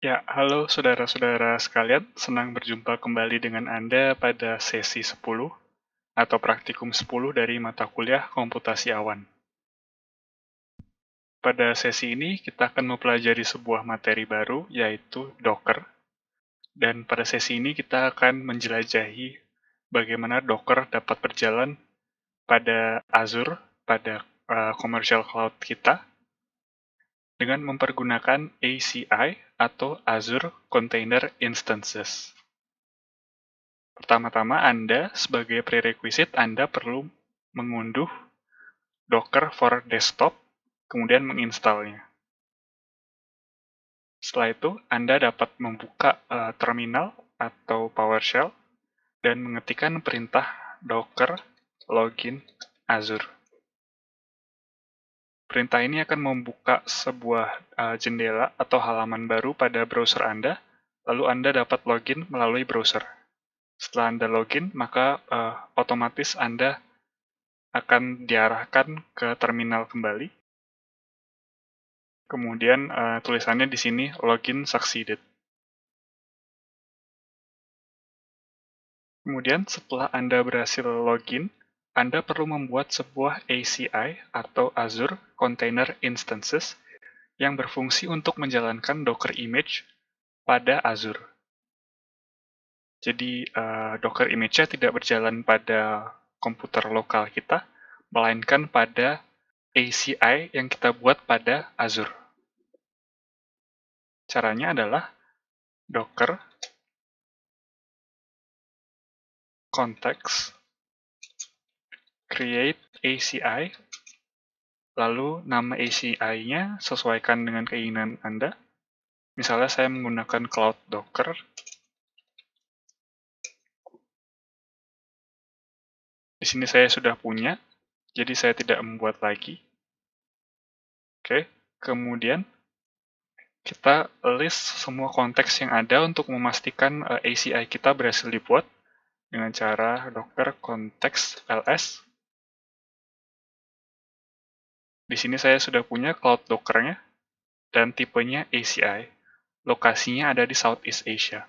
Ya, halo saudara-saudara sekalian, senang berjumpa kembali dengan Anda pada sesi 10 atau praktikum 10 dari mata kuliah komputasi awan. Pada sesi ini kita akan mempelajari sebuah materi baru yaitu Docker. Dan pada sesi ini kita akan menjelajahi bagaimana Docker dapat berjalan pada Azure, pada commercial cloud kita dengan mempergunakan ACI atau Azure Container Instances. Pertama-tama Anda, sebagai prerequisite, Anda perlu mengunduh Docker for Desktop, kemudian menginstalnya. Setelah itu, Anda dapat membuka terminal atau PowerShell dan mengetikkan perintah docker login Azure. Perintah ini akan membuka sebuah jendela atau halaman baru pada browser Anda, lalu Anda dapat login melalui browser. Setelah Anda login, maka otomatis Anda akan diarahkan ke terminal kembali. Kemudian tulisannya di sini login succeeded. Kemudian setelah Anda berhasil login, Anda perlu membuat sebuah ACI atau Azure Container Instances yang berfungsi untuk menjalankan Docker image pada Azure. Jadi Docker image-nya tidak berjalan pada komputer lokal kita, melainkan pada ACI yang kita buat pada Azure. Caranya adalah Docker context create ACI, lalu nama ACI-nya sesuaikan dengan keinginan Anda. Misalnya saya menggunakan Cloud Docker. Di sini saya sudah punya, jadi saya tidak membuat lagi. Oke, kemudian kita list semua konteks yang ada untuk memastikan ACI kita berhasil dibuat dengan cara docker context ls. Di sini saya sudah punya Cloud Docker-nya dan tipenya ACI. Lokasinya ada di Southeast Asia.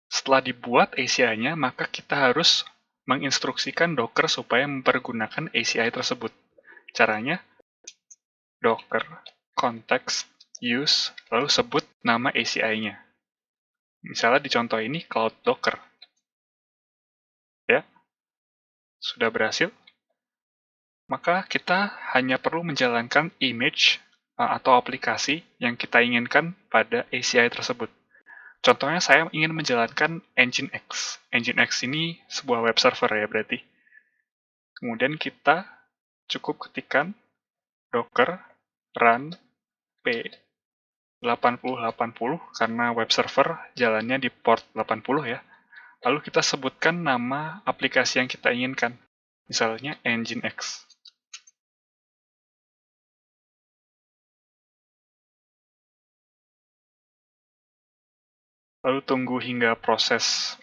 Setelah dibuat ACI-nya, maka kita harus menginstruksikan Docker supaya mempergunakan ACI tersebut. Caranya, Docker context use, lalu sebut nama ACI-nya. Misalnya di contoh ini Cloud Docker. Ya, sudah berhasil. Maka kita hanya perlu menjalankan image atau aplikasi yang kita inginkan pada ACI tersebut. Contohnya saya ingin menjalankan Nginx. Nginx ini sebuah web server ya berarti. Kemudian kita cukup ketikkan docker run p8080 karena web server jalannya di port 80 ya. Lalu kita sebutkan nama aplikasi yang kita inginkan. Misalnya Nginx. Lalu tunggu hingga proses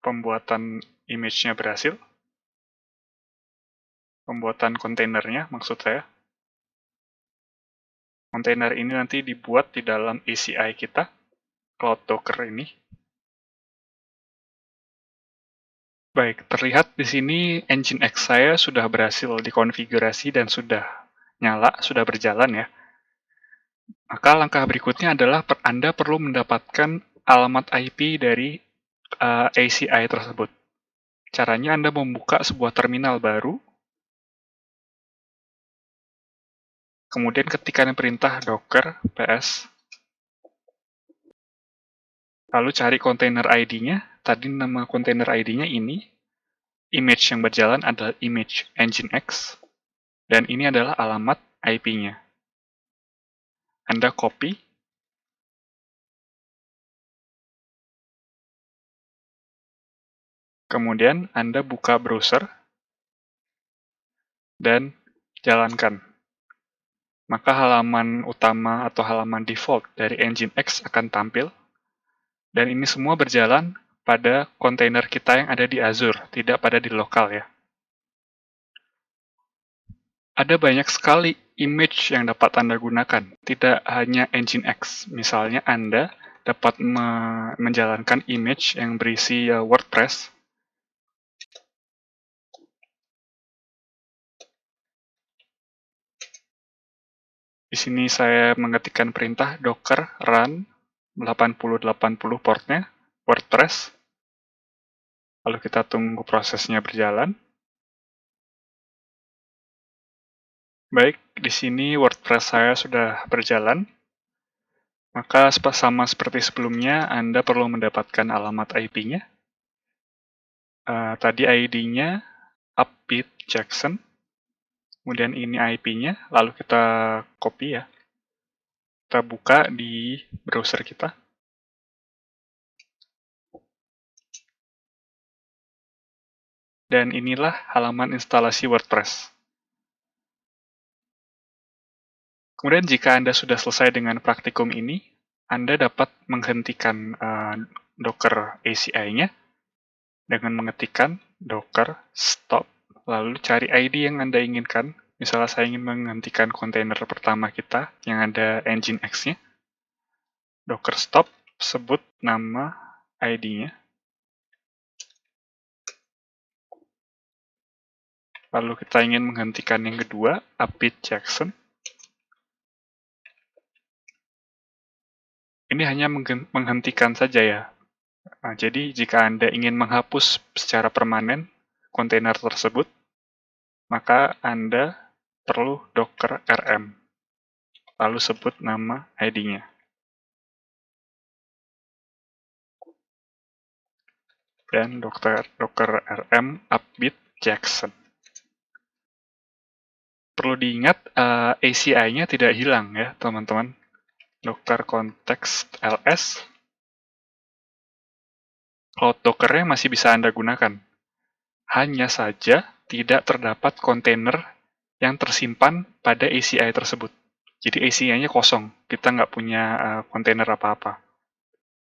pembuatan image-nya berhasil. Pembuatan kontainernya maksud saya. Kontainer ini nanti dibuat di dalam ACI kita, Cloud Docker ini. Baik, terlihat di sini Nginx saya sudah berhasil dikonfigurasi dan sudah nyala, sudah berjalan ya. Maka langkah berikutnya adalah Anda perlu mendapatkan alamat IP dari ACI tersebut. Caranya Anda membuka sebuah terminal baru, kemudian ketikkan perintah docker ps, lalu cari kontainer ID-nya. Tadi nama kontainer ID-nya ini. Image yang berjalan adalah image Nginx, dan ini adalah alamat IP-nya. Anda copy, kemudian Anda buka browser, dan jalankan. Maka halaman utama atau halaman default dari Nginx akan tampil, dan ini semua berjalan pada kontainer kita yang ada di Azure, tidak pada di lokal ya. Ada banyak sekali image yang dapat Anda gunakan, tidak hanya Nginx. Misalnya Anda dapat menjalankan image yang berisi WordPress. Di sini saya mengetikkan perintah docker run 8080 portnya WordPress. Lalu kita tunggu prosesnya berjalan. Baik, di sini WordPress saya sudah berjalan. Maka sama seperti sebelumnya, Anda perlu mendapatkan alamat IP-nya. Tadi ID-nya Upbeat Jackson. Kemudian ini IP-nya, lalu kita copy ya. Kita buka di browser kita. Dan inilah halaman instalasi WordPress. Kemudian jika Anda sudah selesai dengan praktikum ini, Anda dapat menghentikan Docker ACI-nya dengan mengetikkan docker stop, lalu cari ID yang Anda inginkan. Misalnya saya ingin menghentikan kontainer pertama kita yang ada Nginx-nya. Docker stop, sebut nama ID-nya. Lalu kita ingin menghentikan yang kedua, Upbeat Jackson. Ini hanya menghentikan saja ya. Nah, jadi jika Anda ingin menghapus secara permanen kontainer tersebut, maka Anda perlu docker rm. Lalu sebut nama ID-nya. Dan docker rm Upbeat Jackson. Perlu diingat, ACI-nya tidak hilang ya, teman-teman. Docker context ls, cloud Docker-nya masih bisa Anda gunakan. Hanya saja tidak terdapat kontainer yang tersimpan pada ACI tersebut. Jadi ACI-nya kosong, kita nggak punya kontainer apa-apa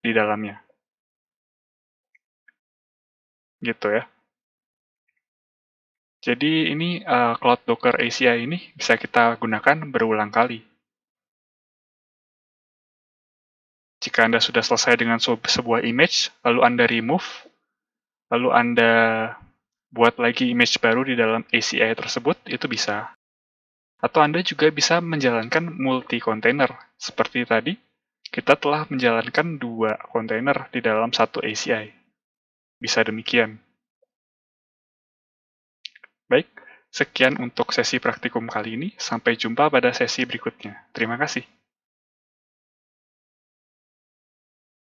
di dalamnya. Gitu ya. Jadi ini Cloud Docker ACI ini bisa kita gunakan berulang kali. Jika Anda sudah selesai dengan sebuah image, lalu Anda remove, lalu Anda buat lagi image baru di dalam ACI tersebut, itu bisa. Atau Anda juga bisa menjalankan multi-container. Seperti tadi, kita telah menjalankan 2 kontainer di dalam satu ACI. Bisa demikian. Baik, sekian untuk sesi praktikum kali ini. Sampai jumpa pada sesi berikutnya. Terima kasih.